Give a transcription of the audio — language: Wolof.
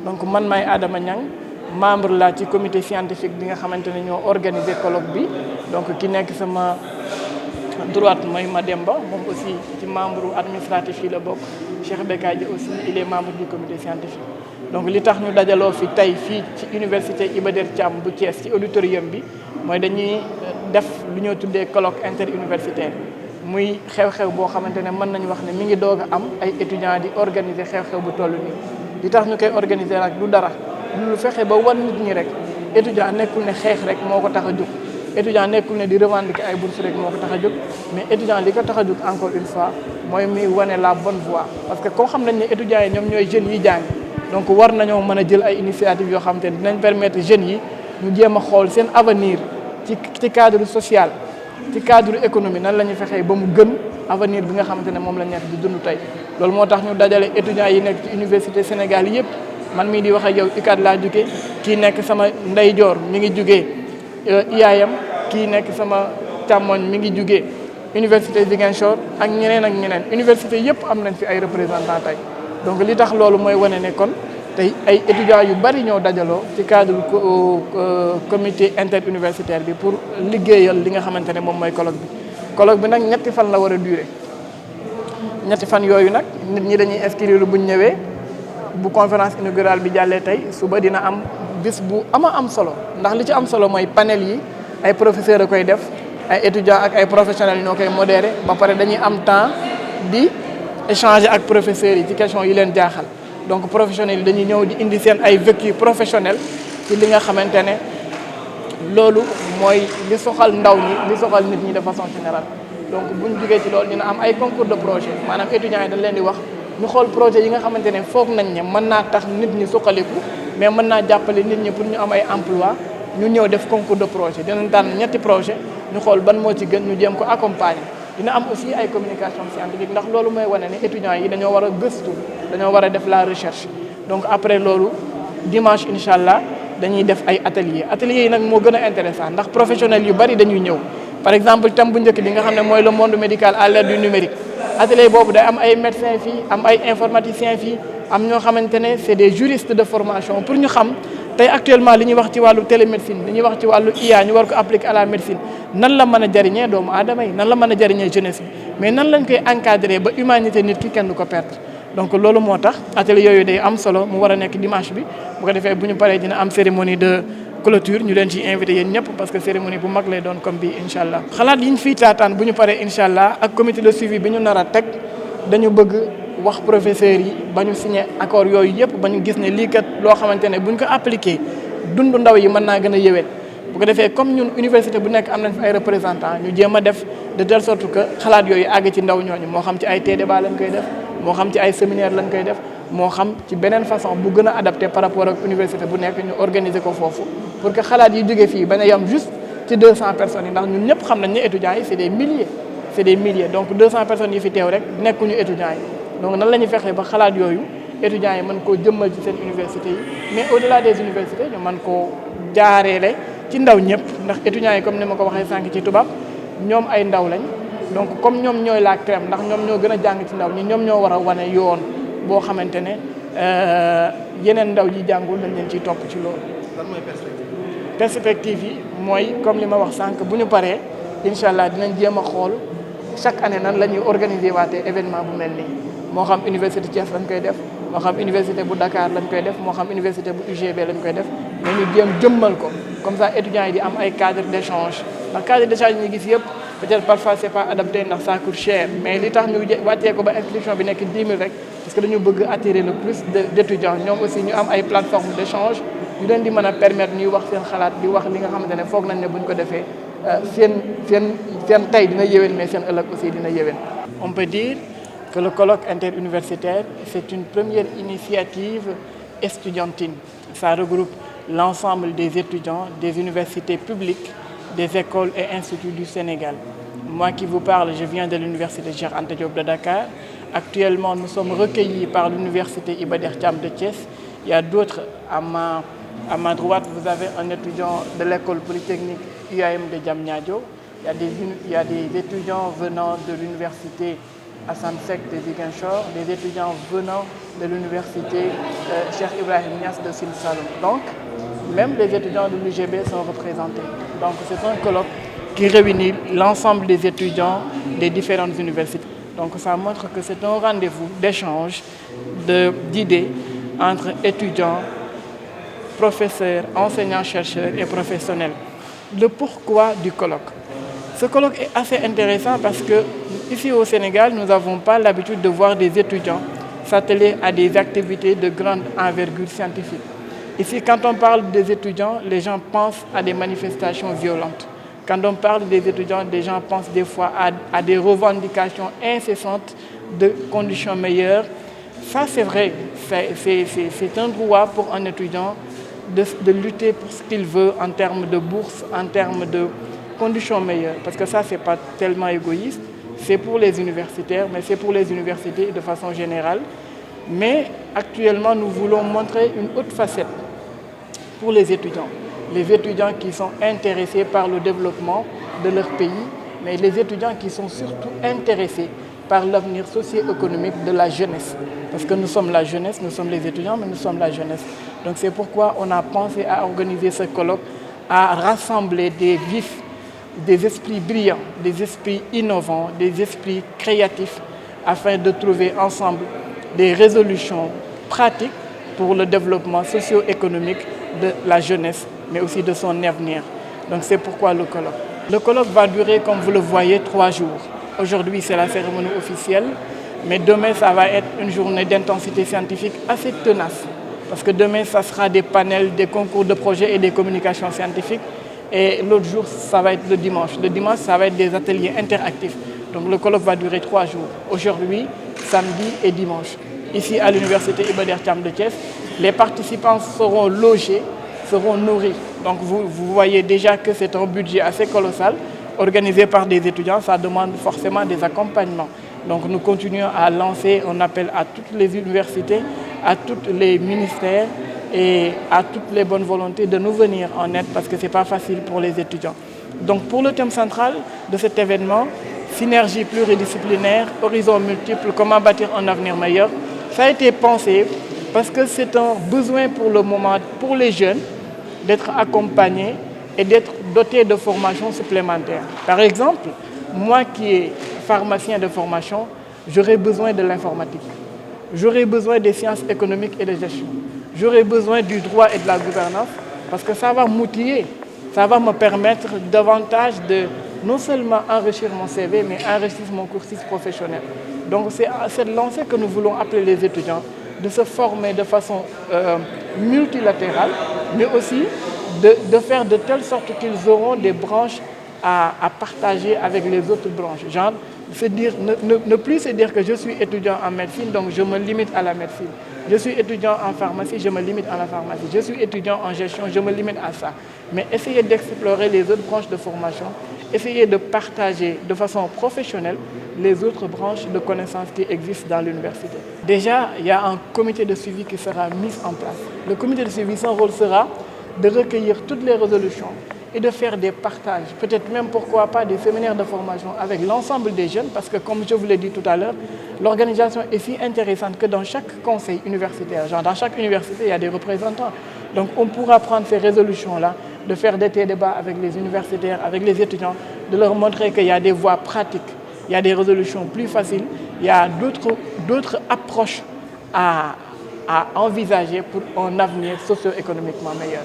donc man maay Adama Niang membre la ci comité scientifique bi nga xamante ne ñoo organisé colloque bi donc ki nekk sama droite mooy Mademba moom aussi ci membre administratif yi la bokk Cheikh Bekaay aussi il est membre du comité scientifique. donc li tax ñu dajaloo fi tey fii ci université Iba Der Thiam bu Thiès ci auditorium bi mooy dañuy def lu ñoo tuddee colloque interuniversitaire muy xew-xew boo xamante ne mën nañu wax ne mi ngi doog a am ay étudiants di organiser xew-xew bu toll nii. li tax ñu koy organiser nag du dara lu fexe ba wan nit ñi rek étudiant nekkul ne xeex rek moo ko tax a jóg étudiant nekkul ne di revendiquer ay bourses rek moo ko tax a jóg mais étudiant li ko tax a jóg encore une fois mooy muy wane la bonne voie. parce que comme xam nañ ne étudiants yi ñoom ñooy jeunes yi jàng donc war nañoo mën a jël ay initiatives yoo xamante ne dinañ permettre jeunes yi ñu jéem a xool seen avenir ci cadre social ci cadre économie nan la ñuy fexee ba mu gën avenir bi nga xamante ne moom la nekk di dund tey. loolu moo tax ñu dajale étudiants yi nekk ci université Sénégal yëpp man mii di wax ak yow UCAD laa jóge kii nekk sama ndeyjoor mi ngi jugee IAM kii nekk sama càmmoñ mi ngi jugee université Ziguinchor ak ñeneen université yëpp am nañ fi ay représentants tey. donc li tax loolu mooy wane ne kon tey ay étudiants yu bari ñoo dajaloo ci cadre comité interuniversitaire bi pour liggéeyal li nga xamante ne moom mooy colloque bi nag ñetti fan la war a durer. ñetti fan yooyu nag nit ñi dañuy inscrire buñ ñëwee bu conférence inaugurale bi jàllee tey suba dina am bis bu am solo ndax li ci am solo mooy panel yi ay professeurs a koy def ay étudiants ak ay professionnels ñoo koy modérer ba pare dañuy am temps di échanger ak professeurs yi ci question yi leen jaaxal donc professionnels yi dañuy ñëw di indi seen ay vécu professionnel ci li nga xamante ne loolu mooy li soxal ndaw ñi li soxal nit ñi de façon générale. donc bu ñu jógee ci loolu dina am ay concours de projet maanaam étudiants yi dañ leen di wax ñu xool projet yi nga xamante ne foog nañ ne mën naa tax nit ñi suqaliku mais mën naa jàppale nit ñi pour ñu am ay emploi ñu ñëw def concours de projet dinañ tànn ñetti projet ñu xool ban moo ci gën ñu jéem ko accompagner. dina am aussi ay communication scientifique ndax loolu mooy wane ne étudiants yi dañoo war a gëstu dañoo war a def la recherche donc après loolu dimanche incha allah dañuy def ay ateliers yi nag moo gën a intéressant ndax professionnels yu bari dañuy ñëw. par exemple thème bu njëkk bi nga xam ne mooy le monde médical à l'ère du numérique atelier boobu day am ay médecins fii am ay informaticiens fii am ñoo xamante ne c'est des juristes de formation pour ñu xam tey actuellement li ñuy wax ci wàllu télémédecine li ñuy wax ci wàllu IA ñu war ko appliquer à la médecine nan la mën a jariñee doomu aadama yi nan la mën a jariñee jeunesse bi mais nan lañ koy encadrer ba humanité nit ki kenn du ko perdre. donc loolu moo tax atelier yooyu day am solo mu war a nekk dimanche bi bu ko defee bu ñu paree dina am cérémonie de clôture ñu leen ci invité yéen ñëpp parce que cérémonie bu mag lay doon comme bi incha allah. xalaat yi ñu fiy taataan bu ñu paree incha allah ak comité de suivi bi ñu nar a teg dañu bëgg wax professeurs yi ba ñu signé accord yooyu yëpp ba ñu gis ne lii kat loo xamante ne buñ ko appliqué dundu ndaw yi mën naa gën a yëwét bu ko defee comme ñun université bu nekk am nañ fi ay représentants ñu jéem a def de telle sorte que xalaat yooyu àgg ci ndaw ñooñu moo xam ci ay débat lañ koy def moo xam ci ay séminaire lañ koy def moo xam ci beneen façon bu gën a adapté par rapport ak université bu nekk ñu organiser ko foofu pour que xalaat yi jóge fii bañ a yam juste ci 200 personnes yi ndax ñun ñëpp xam nañ ne étudiants yi c'est des milliers donc 200 personnes yi fi teew rek nekkuñu étudiants yi donc nan la ñuy fexee ba xalaat yooyu étudiants yi mën koo jëmmal ci seen université yi mais au-delà des universités ñu mën koo jaareele ci ndaw ñëpp ndax étudiants yi comme ni ma ko waxee sànq ci tubaab ñoom ay ndaw lañ donc comme ñoom ñooy la crème ndax ñoom ñoo gën a jàng ci ndaw ñi ñoom ñoo war a wane yoon boo xamante ne yeneen ndaw yi jàngul dañ leen ciy topp ci loolu. lan mooy perspective yi mooy comme li ma wax sànq bu ñu paree incha allah dinañ jéem a xool chaque année nan la ñuy organiser waatee événement bu mel nii moo xam université Thiès lañ koy def moo xam université bu Dakar lañ koy def moo xam université bu UGB lañ koy def mais ñu jéem jëmmal ko comme ça étudiants yi di am ay cadre d'échange ndax cadre d'échange yi ñu gis yëpp peut-être parfois c'est pas adapté ndax ça coûte cher mais li tax ñu wàccee ko ba inscription bi nekk 10 000 rek parce que dañu bëgg attirer le plus d'étudiants ñoom aussi ñu am ay plateformes d'échange yu leen di mën a permettre ñuy wax seen xalaat di wax li nga xamante ne foog nañ ne buñ ko defee seen tey dina yéwén mais seen ëllëg aussi dina yéwén. On peut dire que le colloque interuniversitaire c'est une première initiative estudiantine. Ça regroupe l'ensemble des étudiants des universités publiques, des écoles et instituts du Sénégal. Moi qui vous parle, je viens de l'université Cheikh Anta Diop de Dakar. Actuellement, nous sommes recueillis par l'université Iba Der Thiam de Thiès. Il y a d'autres à ma droite, vous avez un étudiant de l'école polytechnique UAM de Diamniadio. Il y a des étudiants venant de l'université Hassan Seck de Ziguinchor, des étudiants venant de l'université Cheikh Ibrahim Niass de Sine Saloum. Donc, même les étudiants de l'UGB sont représentés. Donc, c'est un colloque qui réunit l'ensemble des étudiants des différentes universités. Donc, ça montre que c'est un rendez-vous d'échange, d'idées entre étudiants, professeurs, enseignants, chercheurs et professionnels. Le pourquoi du colloque. Ce colloque est assez intéressant parce que ici au Sénégal, nous n'avons pas l'habitude de voir des étudiants s'atteler à des activités de grande envergure scientifique. Ici, quand on parle des étudiants, les gens pensent à des manifestations violentes. Quand on parle des étudiants, les gens pensent des fois à des revendications incessantes de conditions meilleures. Ça, c'est vrai, c'est un droit pour un étudiant de lutter pour ce qu'il veut en termes de bourse, en termes de conditions meilleures. Parce que ça, ce n'est pas tellement égoïste. C'est pour les universitaires, mais c'est pour les universités de façon générale. Mais actuellement, nous voulons montrer une autre facette pour les étudiants qui sont intéressés par le développement de leur pays, mais les étudiants qui sont surtout intéressés par l'avenir socio-économique de la jeunesse. Parce que nous sommes la jeunesse, nous sommes les étudiants, mais nous sommes la jeunesse. Donc c'est pourquoi on a pensé à organiser ce colloque, à rassembler des vifs, des esprits brillants, des esprits innovants, des esprits créatifs, afin de trouver ensemble des résolutions pratiques pour le développement socio-économique de la jeunesse, mais aussi de son avenir. Donc c'est pourquoi le colloque. Le colloque va durer, comme vous le voyez, 3 jours. Aujourd'hui, c'est la cérémonie officielle, mais demain, ça va être une journée d'intensité scientifique assez tenace. Parce que demain, ça sera des panels, des concours de projets et des communications scientifiques. Et l'autre jour, ça va être le dimanche. Le dimanche, ça va être des ateliers interactifs. Donc le colloque va durer 3 jours. Aujourd'hui, samedi et dimanche. Ici, à l'université Iba Der Thiam de Thiès, les participants seront logés, seront nourris. Donc vous voyez déjà que c'est un budget assez colossal, organisé par des étudiants. Ça demande forcément des accompagnements. Donc nous continuons à lancer un appel à toutes les universités, à tous les ministères et à toutes les bonnes volontés de nous venir en aide parce que ce n'est pas facile pour les étudiants. Donc pour le thème central de cet événement, synergie pluridisciplinaire, horizons multiples, comment bâtir un avenir meilleur, ça a été pensé parce que c'est un besoin pour le moment pour les jeunes d'être accompagnés et d'être dotés de formations supplémentaires. Par exemple, moi qui suis pharmacien de formation, j'aurais besoin de l'informatique. J'aurais besoin des sciences économiques et de gestion. J'aurais besoin du droit et de la gouvernance parce que ça va m'outiller, ça va me permettre davantage de non seulement enrichir mon CV, mais enrichir mon cursus professionnel. Donc c'est à cette lancée que nous voulons appeler les étudiants de se former de façon multilatérale, mais aussi de faire de telle sorte qu'ils auront des branches à partager avec les autres branches. Genre, ne plus se dire que je suis étudiant en médecine, donc je me limite à la médecine. Je suis étudiant en pharmacie, je me limite à la pharmacie. Je suis étudiant en gestion, je me limite à ça. Mais essayer d'explorer les autres branches de formation, essayer de partager de façon professionnelle les autres branches de connaissances qui existent dans l'université. Déjà, il y a un comité de suivi qui sera mis en place. Le comité de suivi, son rôle sera de recueillir toutes les résolutions et de faire des partages, peut-être même pourquoi pas des séminaires de formation avec l'ensemble des jeunes, parce que comme je vous l'ai dit tout à l'heure, l'organisation est si intéressante que dans chaque conseil universitaire, genre dans chaque université, il y a des représentants. Donc on pourra prendre ces résolutions-là, de faire des débats avec les universitaires, avec les étudiants, de leur montrer qu'il y a des voies pratiques, il y a des résolutions plus faciles, il y a d'autres approches à envisager pour un avenir socio-économiquement meilleur.